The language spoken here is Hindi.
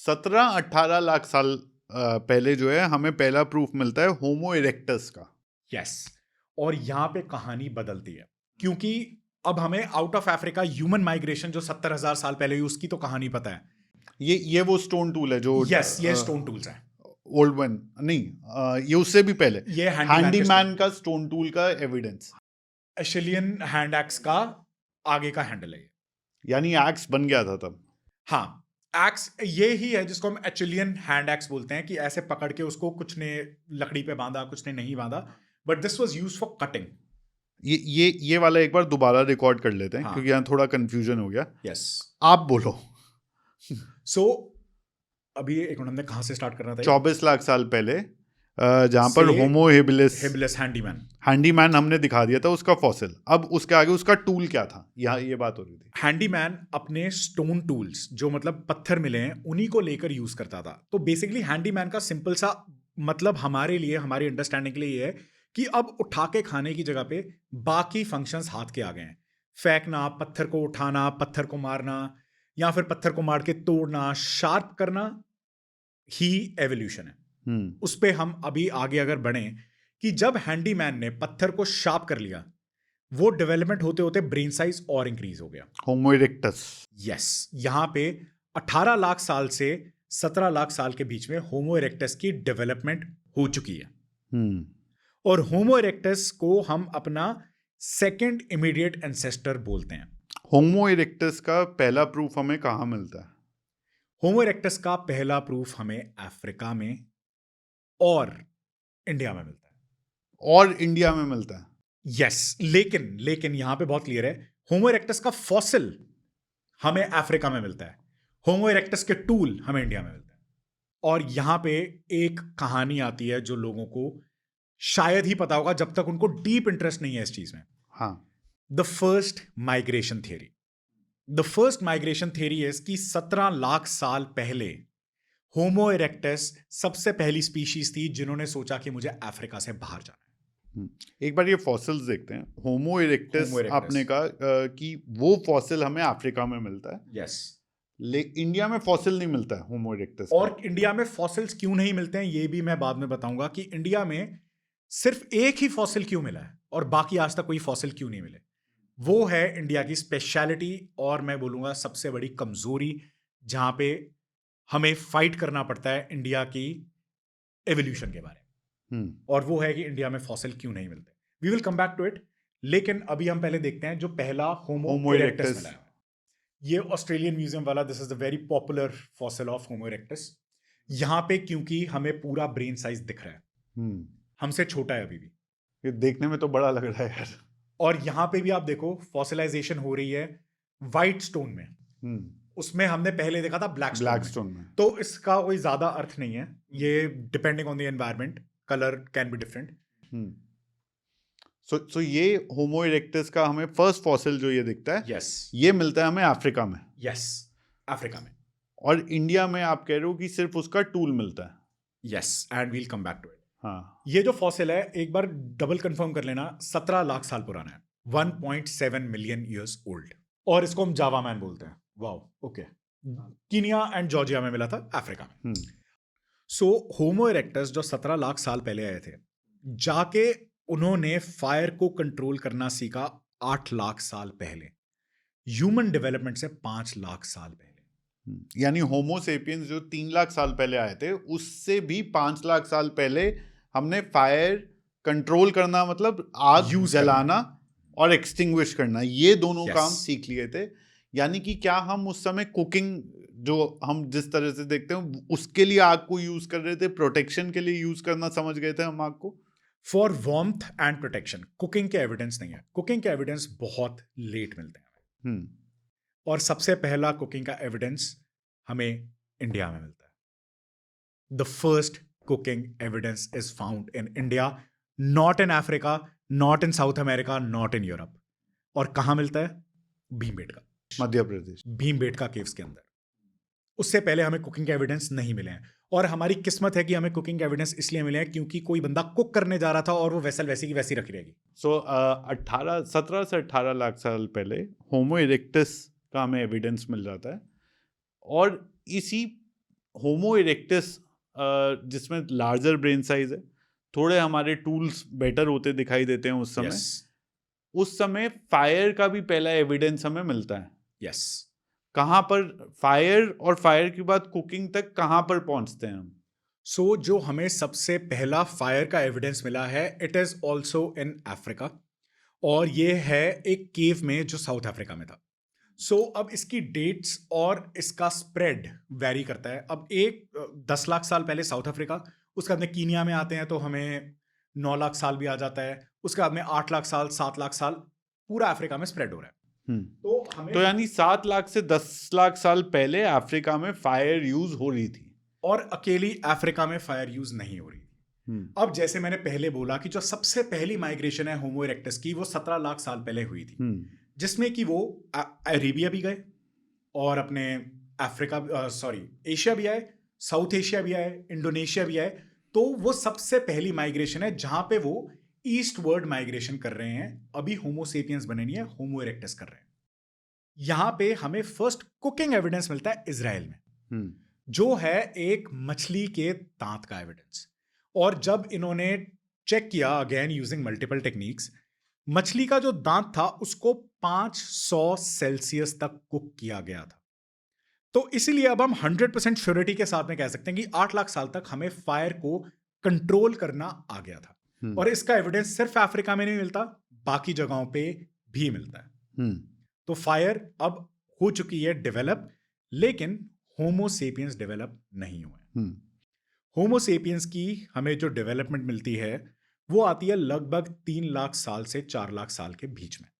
17-18 लाख साल पहले जो है हमें पहला प्रूफ मिलता है होमो इरेक्टस का। यस, और यहाँ पे कहानी बदलती है क्योंकि अब हमें out of Africa human migration जो 70,000 साल पहले हुई उसकी तो कहानी पता है। ये वो स्टोन टूल है जो यस, ये स्टोन टूल्स हैं। ओल्ड वन नहीं, ये उससे भी पहले ये हैंडीमैन का स्टोन टूल का एविडेंस, एशिलियन हैंड एक्स का आगे का हैंडल है ये। यानी एक्स बन गया था तब। हाँ, एक्स ये ही है जिसको हम एचिलियन हैंड एक्स बोलते हैं कि ऐसे पकड़ के उसको कुछ ने लकड़ी पे बांधा, कुछ ने नहीं बांधा, but this was used for cutting. ये वाला एक बार दोबारा रिकॉर्ड कर लेते हैं, हाँ। क्योंकि यहाँ थोड़ा कंफ्यूजन हो गया। यस, आप बोलो। सो अभी एक मिनट, हमने कहाँ से स्टार्ट करना था? 24 लाख साल पहले, जहाँ पर होमो हेबिलिस हैंडीमैन हमने दिखा दिया था उसका फॉसिल। अब उसके आगे उसका टूल क्या था, यहाँ ये बात हो रही थी। हैंडीमैन अपने स्टोन टूल्स जो मतलब पत्थर मिले हैं उन्हीं को लेकर यूज करता था। तो बेसिकली हैंडीमैन का सिंपल सा मतलब हमारे लिए, हमारी अंडरस्टैंडिंग के लिए ये है कि अब उठा के खाने की जगह पे बाकी फंक्शंस हाथ के आ गए हैं। फेंकना, पत्थर को उठाना, पत्थर को मारना, या फिर पत्थर को मार के तोड़ना, शार्प करना ही एवोल्यूशन है। उस पे हम अभी आगे अगर बढ़े कि जब हैंडीमैन ने पत्थर को शार्प कर लिया, वो डेवलपमेंट होते होते ब्रेन साइज और इंक्रीज हो गया, होमो इरेक्टस। यस, यहां पे 18 लाख साल से 17 लाख साल के बीच में होमो इरेक्टस की डेवलपमेंट हो चुकी है। और होमो इरेक्टस को हम अपना सेकंड इमीडिएट एंसेस्टर बोलते हैं। होमो इरेक्टस का पहला प्रूफ हमें कहाँ मिलता है? होमो इरेक्टस का पहला प्रूफ हमें अफ्रीका में और इंडिया में मिलता है। और इंडिया में मिलता है, यस, लेकिन यहां पे बहुत क्लियर है, होमो इरेक्टस का फॉसिल हमें अफ्रीका में मिलता है, होमो इरेक्टस के टूल हमें इंडिया में मिलता है। और यहां पे एक कहानी आती है जो लोगों को शायद ही पता होगा जब तक उनको डीप इंटरेस्ट नहीं है इस चीज में। हाँ। The first migration theory. The first migration theory is कि 17 लाख साल पहले होमो इरेक्टस सबसे पहली स्पीशीज थी जिन्होंने सोचा कि मुझे अफ्रीका से बाहर जाना है। एक बार ये फॉसिल्स देखते हैं। होमो इरेक्टस आपने कहा कि वो फॉसिल हमें अफ्रीका में मिलता है। यस, इंडिया में फॉसिल नहीं मिलता है होमो इरेक्टस। और इंडिया में फॉसिल्स क्यों नहीं मिलते हैं ये भी मैं बाद में बताऊंगा कि इंडिया में सिर्फ एक ही फॉसिल क्यों मिला है और बाकी आज तक कोई फॉसिल क्यों नहीं मिले। वो है इंडिया की स्पेशलिटी और मैं बोलूंगा सबसे बड़ी कमजोरी, जहां पे हमें फाइट करना पड़ता है इंडिया की एवोल्यूशन के बारे में। और वो है कि इंडिया में फॉसिल क्यों नहीं मिलते। We will come back to it, लेकिन अभी हम पहले देखते हैं जो पहला होमो इरेक्टस मिला है। ये ऑस्ट्रेलियन म्यूजियम वाला, this is the very popular fossil of homo erectus. यहां पे क्योंकि हमें पूरा ब्रेन साइज दिख रहा है, हमसे छोटा है अभी भी। ये देखने में तो बड़ा लग रहा है यार। और यहां पे भी आप देखो फॉसिलाइजेशन हो रही है व्हाइट स्टोन में। उसमें हमने पहले देखा था ब्लैक स्टोन में। तो इसका कोई ज्यादा अर्थ नहीं है, ये depending on the environment, colour can be different. So ये होमो इरेक्टस का हमें फर्स्ट फॉसिल जो ये दिखता है, यस, ये मिलता है हमें अफ्रीका में। यस, अफ्रीका में। और इंडिया में आप कह रहे हो कि सिर्फ उसका टूल मिलता है। Yes, and we'll come back to it. हाँ, ये जो फॉसिल है एक बार डबल कंफर्म कर लेना, 17 लाख साल पुराना है, 1.7 मिलियन ईयर्स ओल्ड। और इसको हम जावा मैन बोलते हैं। Wow, okay. Kenya and Georgia में मिला था, अफ्रीका में। सो होमो इरेक्टस जो 17 लाख साल पहले आए थे, जाके उन्होंने फायर को कंट्रोल करना सीखा 8 लाख साल पहले, ह्यूमन डेवलपमेंट से 5 लाख साल पहले। यानी होमो सेपियंस जो 3 लाख साल पहले आए थे, उससे भी 5 लाख साल पहले हमने फायर कंट्रोल करना, मतलब आग जलाना और एक्सटिंग्विश करना, ये दोनों काम सीख लिए थे। यानी कि क्या हम उस समय कुकिंग, जो हम जिस तरह से देखते हैं, उसके लिए आग को यूज कर रहे थे, प्रोटेक्शन के लिए यूज करना समझ गए थे हम आग को? For warmth and protection. Cooking के एविडेंस नहीं है, कुकिंग के एविडेंस बहुत लेट मिलते हैं। और सबसे पहला कुकिंग का एविडेंस हमें इंडिया में मिलता है। The first cooking evidence is found in India, not in Africa, not in south America, not in Europe. और कहां मिलता है? भीमबेटका, मध्य प्रदेश, भीमबेटका केव्स के अंदर। उससे पहले हमें कुकिंग के एविडेंस नहीं मिले हैं। और हमारी किस्मत है कि हमें कुकिंग के एविडेंस इसलिए मिले हैं क्योंकि कोई बंदा कुक करने जा रहा था और वो वेसल वैसी की वैसी रखी रहेगी। सो 17 से 18 लाख साल पहले होमो इरेक्टस का हमें एविडेंस मिल जाता है। और इसी होमो इरेक्टस जिसमें लार्जर ब्रेन साइज है, थोड़े हमारे टूल्स बेटर होते दिखाई देते हैं उस समय। यस उस समय फायर का भी पहला एविडेंस हमें मिलता है। यस कहाँ पर फायर, और फायर के बाद कुकिंग तक कहाँ पर पहुंचते हैं हम? सो जो हमें सबसे पहला फायर का एविडेंस मिला है, it is also in Africa, और ये है एक केव में जो साउथ अफ्रीका में था। अब इसकी डेट्स और इसका स्प्रेड वेरी करता है। अब 10 लाख साल पहले साउथ अफ्रीका, उसके बाद में कीनिया में आते हैं तो हमें 9 लाख साल भी आ जाता है, उसके बाद में 8 लाख साल, 7 लाख साल, पूरा अफ्रीका में स्प्रेड हो रहा है। तो हमें तो यानी 7 लाख से 10 लाख साल पहले अफ्रीका में फायर यूज हो रही थी, और अकेली अफ्रीका में फायर यूज नहीं हो रही थी। अब जैसे मैंने पहले बोला कि जो सबसे पहली माइग्रेशन है होमो इरेक्टस की, वो 17 लाख साल पहले हुई थी, जिसमें कि वो अरेबिया भी गए और अपने एशिया भी आए, साउथ एशिया भी आए, इंडोनेशिया भी आए। तो वो सबसे पहली माइग्रेशन है जहां पे वो ईस्ट वर्ड माइग्रेशन कर रहे हैं। अभी होमो सेपियंस बने नहीं है, होमो इरेक्टस कर रहे हैं। यहां पे हमें फर्स्ट कुकिंग एविडेंस मिलता है इजराइल में, जो है एक मछली के दांत का एविडेंस। और जब इन्होंने चेक किया अगेन यूजिंग मल्टीपल टेक्निक्स, मछली का जो दांत था उसको 500 सेल्सियस तक कुक किया गया था। तो इसीलिए अब हम 100% श्योरिटी के साथ में कह सकते हैं कि 8 लाख साल तक हमें फायर को कंट्रोल करना आ गया था। और इसका एविडेंस सिर्फ अफ्रीका में नहीं मिलता, बाकी जगहों पे भी मिलता है। तो फायर अब हो चुकी है डेवलप, लेकिन होमो सेपियंस डेवलप नहीं हुए। होमो सेपियंस की हमें जो डेवलपमेंट मिलती है वो आती है लगभग 3 लाख साल से 4 लाख साल के बीच में।